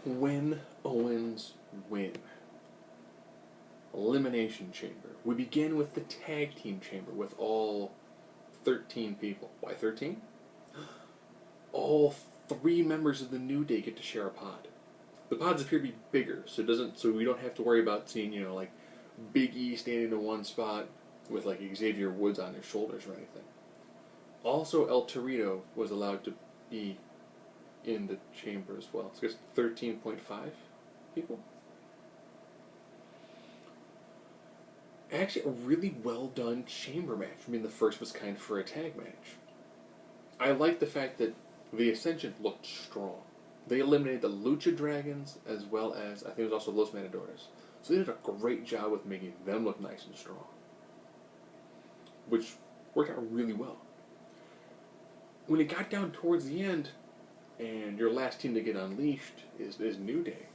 When Owens win. Elimination Chamber. We begin with the Tag Team Chamber with all 13 people. Why 13? All 3 members of the New Day get to share a pod. The pods appear to be bigger, so we don't have to worry about seeing, like Big E standing in one spot with like Xavier Woods on his shoulders or anything. Also, El Torito was allowed to be in the chamber as well. So it's 13.5 people. Actually, a really well done chamber match. I mean, the first was kind of for a tag match. I like the fact that the Ascension looked strong. They eliminated the Lucha Dragons as well as, I think it was also Los Matadores. So they did a great job with making them look nice and strong. Which worked out really well. When it got down towards the end, and your last team to get unleashed is New Day.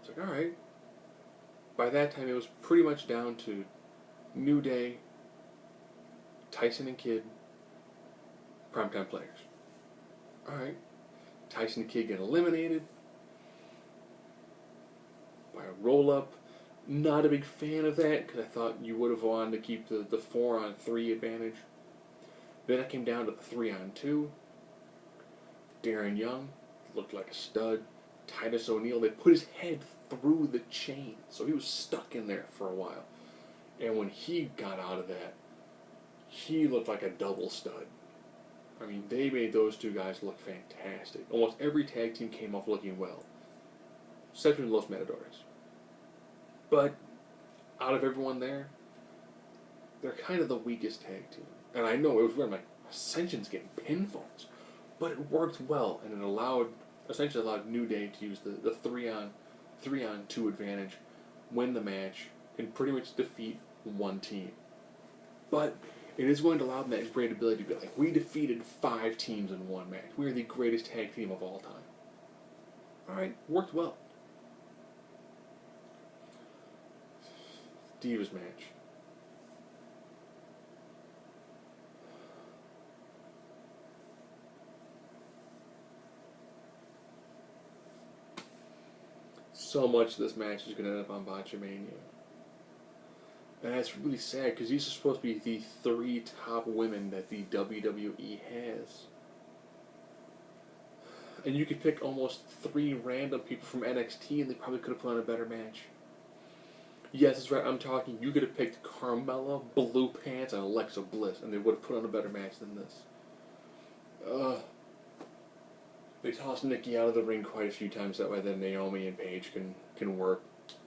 It's like, alright. By that time, it was pretty much down to New Day, Tyson and Kidd, primetime players. Alright. Tyson and Kidd get eliminated by a roll-up. Not a big fan of that, because I thought you would have wanted to keep the 4-on-3 advantage. Then it came down to the 3-on-2. Darren Young looked like a stud. Titus O'Neil, they put his head through the chain, so he was stuck in there for a while. And when he got out of that, he looked like a double stud. I mean, they made those 2 guys look fantastic. Almost every tag team came off looking well, except for Los Matadores. But out of everyone there, they're kind of the weakest tag team. And I know it was weird, like, Ascension's getting pinfalls. But it worked well, and it essentially allowed New Day to use the 3-on-2 advantage, win the match, and pretty much defeat one team. But it is going to allow them that great ability to be like, we defeated 5 teams in one match. We are the greatest tag team of all time. Alright, worked well. Divas match. So much of this match is going to end up on Botchamania. And that's really sad, because these are supposed to be the 3 top women that the WWE has. And you could pick almost 3 random people from NXT, and they probably could have put on a better match. Yes, that's right, I'm talking, you could have picked Carmella, Blue Pants, and Alexa Bliss, and they would have put on a better match than this. They tossed Nikki out of the ring quite a few times, that way then Naomi and Paige can work.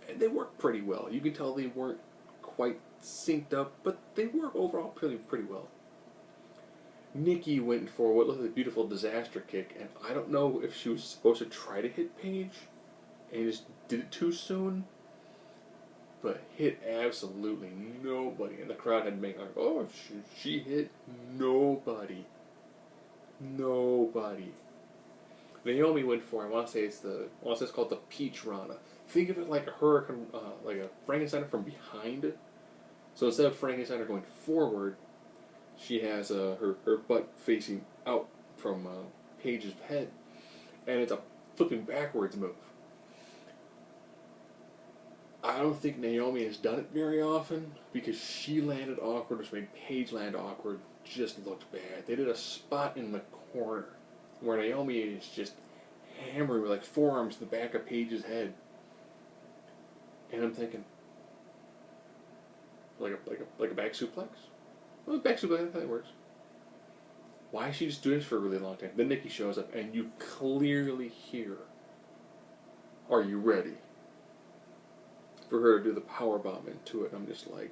And they work pretty well. You can tell they weren't quite synced up, but they work overall pretty well. Nikki went for what looked like a beautiful disaster kick, and I don't know if she was supposed to try to hit Paige and just did it too soon, but hit absolutely nobody. And the crowd had to make like, oh, she hit nobody. Nobody. Naomi went for, I want to say it's called the Peach Rana. Think of it like a hurricane, like a Frankensteiner from behind. So instead of Frankensteiner going forward, she has her butt facing out from Paige's head, and it's a flipping backwards move. I don't think Naomi has done it very often, because she landed awkward, which made Paige land awkward. Just looked bad. They did a spot in the corner where Naomi is just hammering with like forearms to the back of Paige's head. And I'm thinking, like a back suplex? Well, back suplex, I think it works. Why is she just doing this for a really long time? Then Nikki shows up, and you clearly hear, are you ready? For her to do the powerbomb into it. I'm just like,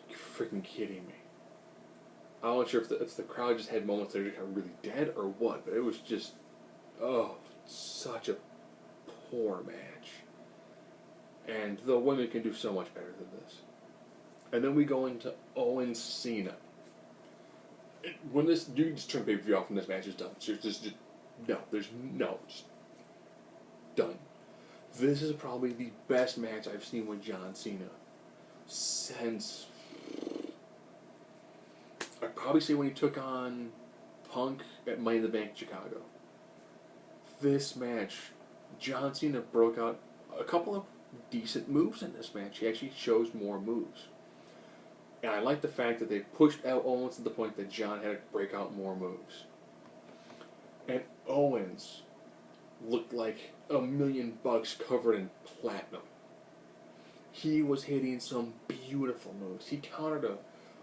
you're freaking kidding me. I'm not sure if the crowd just had moments that just got really dead or what, but it was just, such a poor match. And the women can do so much better than this. And then we go into Owens Cena. When this, you can just turn pay-per-view off when this match is done. Just done. This is probably the best match I've seen with John Cena since, I'd probably say when he took on Punk at Money in the Bank Chicago. this match, John Cena broke out a couple of decent moves in this match. He actually shows more moves. And I like the fact that they pushed out Owens to the point that John had to break out more moves. And Owens looked like $1,000,000 covered in platinum. He was hitting some beautiful moves. He countered it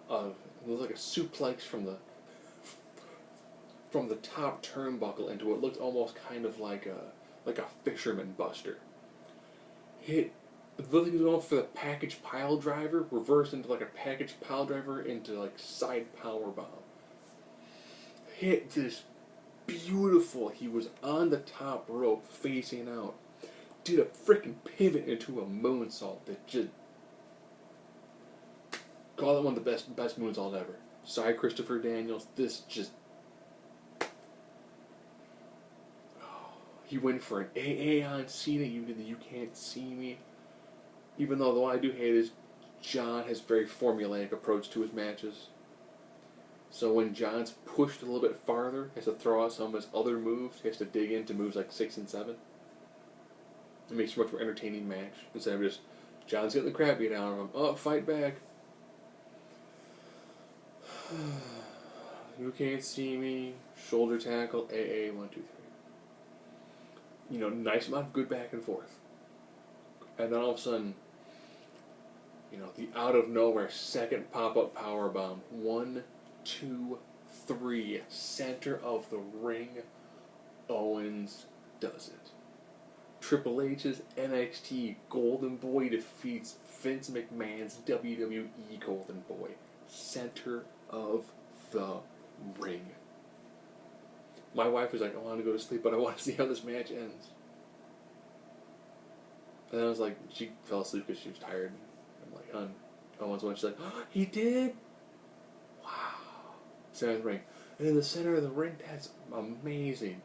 was like a suplex from the top turnbuckle into what looked almost kind of like a fisherman buster. Hit, he was going for the package pile driver, reversed into like a package pile driver into like side power bomb. Hit this beautiful. He was on the top rope facing out. Did a freaking pivot into a moonsault that just call it one of the best moonsaults ever. Sorry, Christopher Daniels. This just he went for an AA on Cena. You did the "You Can't See Me." Even though the one I do hate is John has a very formulaic approach to his matches. So when John's pushed a little bit farther, he has to throw out some of his other moves. He has to dig into moves like 6 and 7. It makes for a much more entertaining match instead of just John's getting the crap beat out of him. Oh, fight back. You can't see me. Shoulder tackle. AA 1 2 3. Nice amount of good back and forth. And then all of a sudden, the out of nowhere second pop up power bomb. 1 2 3. Center of the ring. Owens does it. Triple H's NXT Golden Boy defeats Vince McMahon's WWE Golden Boy. Center of the ring. My wife was like, I want to go to sleep, but I want to see how this match ends. And I was like, she fell asleep because she was tired. I'm like, hon, Owens won. She's like, oh, he did? Wow. Center of the ring. And in the center of the ring, that's amazing.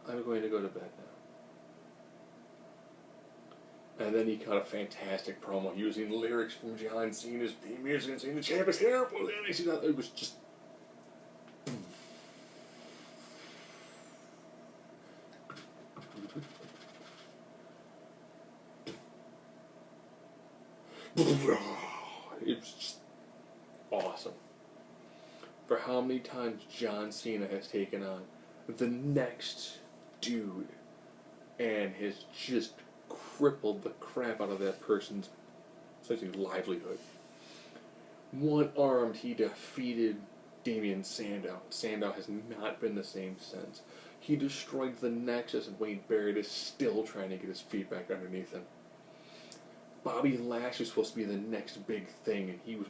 I'm going to go to bed now. And then he cut a fantastic promo using lyrics from John Cena's theme music and saying the champ is here. It was just. It was just awesome. For how many times John Cena has taken on the next dude and has just crippled the crap out of that person's essentially livelihood. One-armed, he defeated Damian Sandow. Sandow has not been the same since. He destroyed the Nexus, and Wade Barrett is still trying to get his feet back underneath him. Bobby Lashley is supposed to be the next big thing, and he was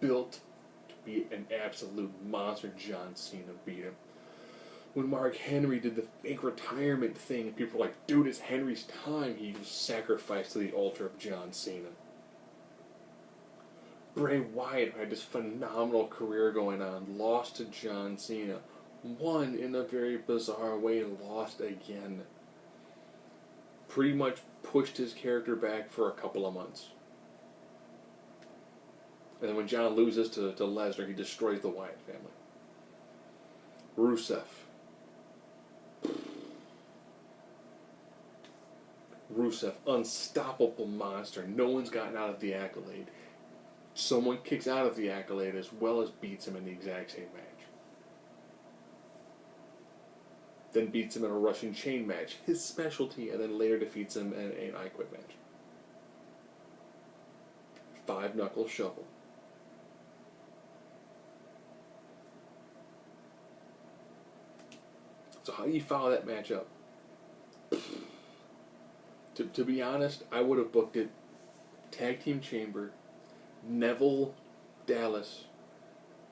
built to be an absolute monster. John Cena beat him. When Mark Henry did the fake retirement thing, and people were like, dude, it's Henry's time, he was sacrificed to the altar of John Cena. Bray Wyatt had this phenomenal career going on, lost to John Cena, won in a very bizarre way, and lost again. Pretty much pushed his character back for a couple of months. And then when John loses to Lesnar, he destroys the Wyatt family. Rusev, unstoppable monster. No one's gotten out of the accolade. Someone kicks out of the accolade as well as beats him in the exact same match. Then beats him in a Russian chain match, his specialty, and then later defeats him in an I Quit match. 5-knuckle shuffle. So how do you follow that match up? To be honest, I would have booked it Tag Team Chamber, Neville, Dallas,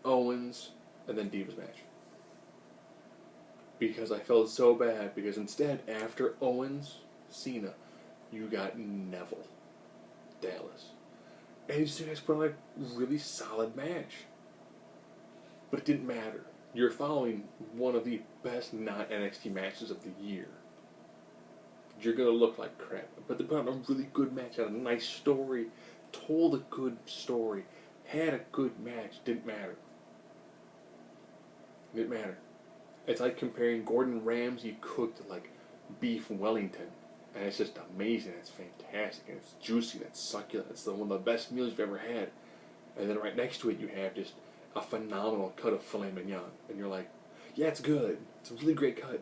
Owens, and then Divas match. Because I felt so bad, because instead, after Owens, Cena, you got Neville, Dallas. And these two guys put on a really solid match. But it didn't matter. You're following one of the best non-NXT matches of the year. You're going to look like crap. But they put on a really good match, had a nice story, told a good story, had a good match. Didn't matter. It's like comparing Gordon Ramsay cooked like beef Wellington. And it's just amazing. It's fantastic. And it's juicy. It's succulent. It's one of the best meals you've ever had. And then right next to it, you have just a phenomenal cut of filet mignon. And you're like, yeah, it's good. It's a really great cut.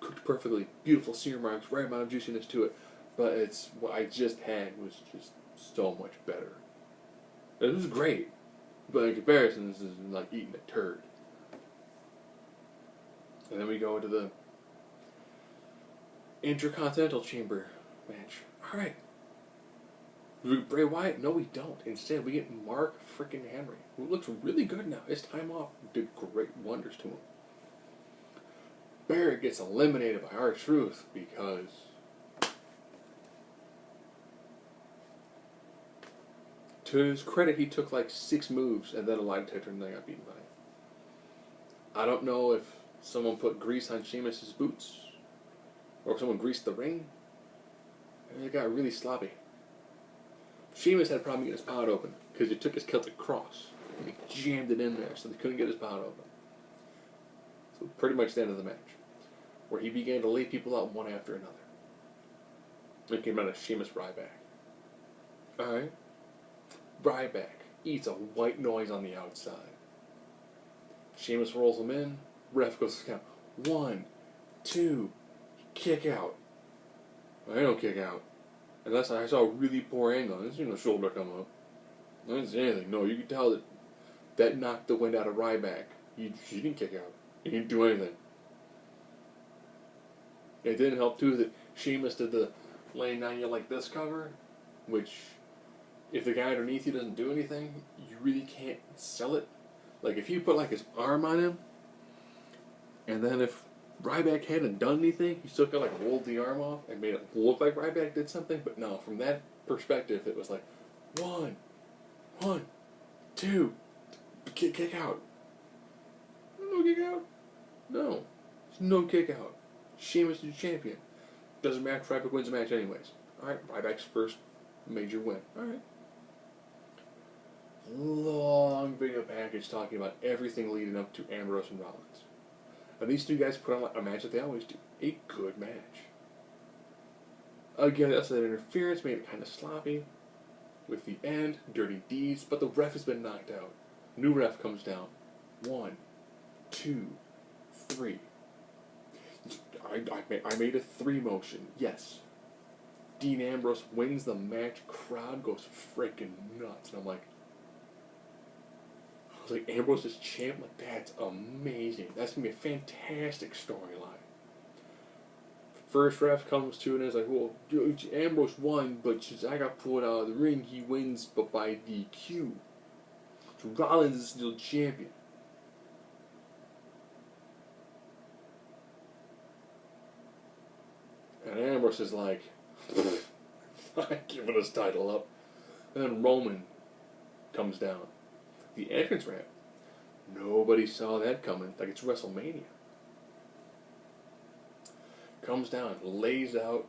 Cooked perfectly. Beautiful sear marks. Right amount of juiciness to it. But it's what I just had was just so much better. It was great. But in comparison, this is like eating a turd. And then we go to the Intercontinental Chamber match. Alright. Bray Wyatt? No, we don't. Instead, we get Mark freaking Henry, who looks really good now. His time off did great wonders to him. Barrett gets eliminated by R-Truth because to his credit, he took like 6 moves and then a lie detector and then got beaten by it. I don't know if someone put grease on Sheamus' boots or if someone greased the ring. And it got really sloppy. Sheamus had a problem getting his pod open because he took his Celtic cross and he jammed it in there so they couldn't get his pod open. So pretty much the end of the match, where he began to lay people out one after another. It came out of Sheamus Ryback. Alright. Ryback eats a white noise on the outside. Sheamus rolls him in. Ref goes to count. 1, 2, kick out. I don't kick out. Unless I saw a really poor angle. I didn't see no shoulder come up. I didn't see anything. No, you could tell that knocked the wind out of Ryback. He didn't kick out. He didn't do anything. It didn't help, too, that Sheamus did the laying down you like this cover, which, if the guy underneath you doesn't do anything, you really can't sell it. Like, if you put, like, his arm on him, and then if Ryback hadn't done anything, he still could like rolled the arm off and made it look like Ryback did something. But no, from that perspective, it was like 1, 2, kick out. No kick out. No, there's no kick out. Sheamus is champion. Doesn't matter if Ryback wins the match anyways. All right, Ryback's first major win. All right. Long video package talking about everything leading up to Ambrose and Rollins. And these two guys put on a match that they always do. A good match. Again, that's that interference made it kind of sloppy. With the end, dirty deeds, but the ref has been knocked out. New ref comes down. 1, 2, 3. I made a 3 motion. Yes. Dean Ambrose wins the match. Crowd goes freaking nuts. And I'm like, Ambrose is champ? Like, that's amazing. That's going to be a fantastic storyline. First ref comes to it and is like, well, Ambrose won, but since I got pulled out of the ring, he wins but by DQ. So Rollins is still champion. And Ambrose is like, I'm giving his title up. And then Roman comes down. The entrance ramp. Nobody saw that coming. Like it's WrestleMania. Comes down, lays out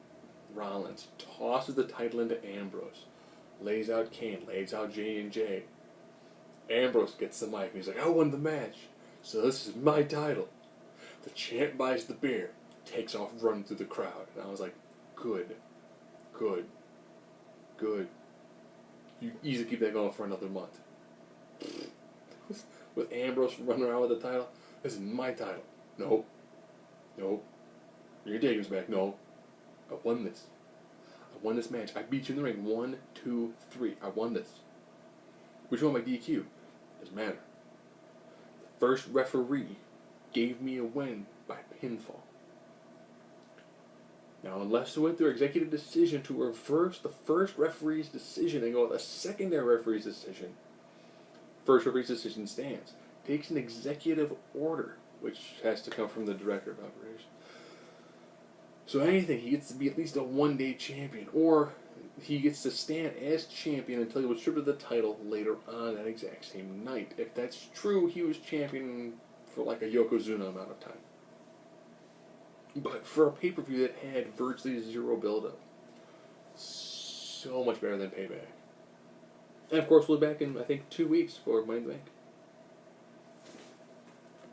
Rollins, tosses the title into Ambrose, lays out Kane, lays out J&J. Ambrose gets the mic and he's like, I won the match, so this is my title. The champ buys the beer, takes off running through the crowd. And I was like, good. You easily keep that going for another month. With Ambrose running around with the title, this is my title. Nope. You're taking this back. No. I won this. I won this match. I beat you in the ring. 1, 2, 3. I won this. Which one by DQ? Doesn't matter. The first referee gave me a win by pinfall. Now, unless they went through executive decision to reverse the first referee's decision and go with a secondary referee's decision, first referee's decision stands. Takes an executive order, which has to come from the director of operations. So anything, he gets to be at least a one-day champion, or he gets to stand as champion until he was stripped of the title later on that exact same night. If that's true, he was champion for like a Yokozuna amount of time. But for a pay-per-view that had virtually 0 build-up, so much better than Payback. And of course, we'll be back in, I think, 2 weeks for Money in the Bank.